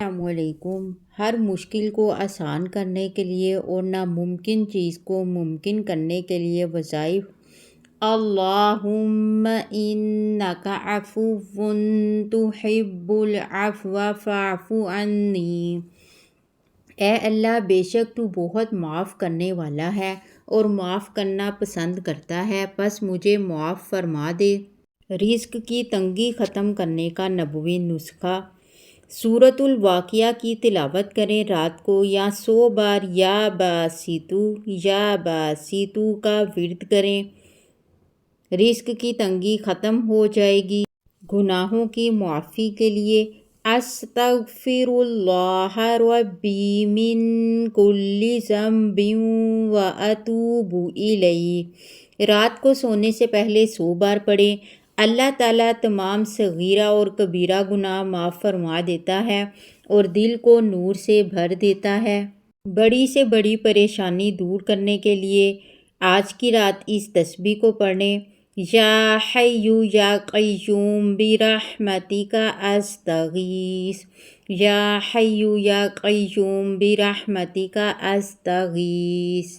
السلام علیکم۔ ہر مشکل کو آسان کرنے کے لیے اور ناممکن چیز کو ممکن کرنے کے لیے وظائف: اللہم انک عفو تحب العفو فاعف عنی۔ اے اللہ، بے شک تو بہت معاف کرنے والا ہے اور معاف کرنا پسند کرتا ہے، پس مجھے معاف فرما دے۔ رزق کی تنگی ختم کرنے کا نبوی نسخہ: سورۃ الواقعہ کی تلاوت کریں رات کو یا 100 بار یا باسطو کا ورد کریں، رزق کی تنگی ختم ہو جائے گی۔ گناہوں کی معافی کے لیے: استغفر اللہ ربی من کل ذنب واتوب الیہ۔ رات کو سونے سے پہلے 100 بار پڑھیں۔ اللہ تعالیٰ تمام صغیرہ اور کبیرہ گناہ معاف فرما دیتا ہے اور دل کو نور سے بھر دیتا ہے۔ بڑی سے بڑی پریشانی دور کرنے کے لیے آج کی رات اس تسبیح کو پڑھیں: یا حی یا قیوم برحمتک استغیث، یا حی یا قیوم برحمتک استغیث۔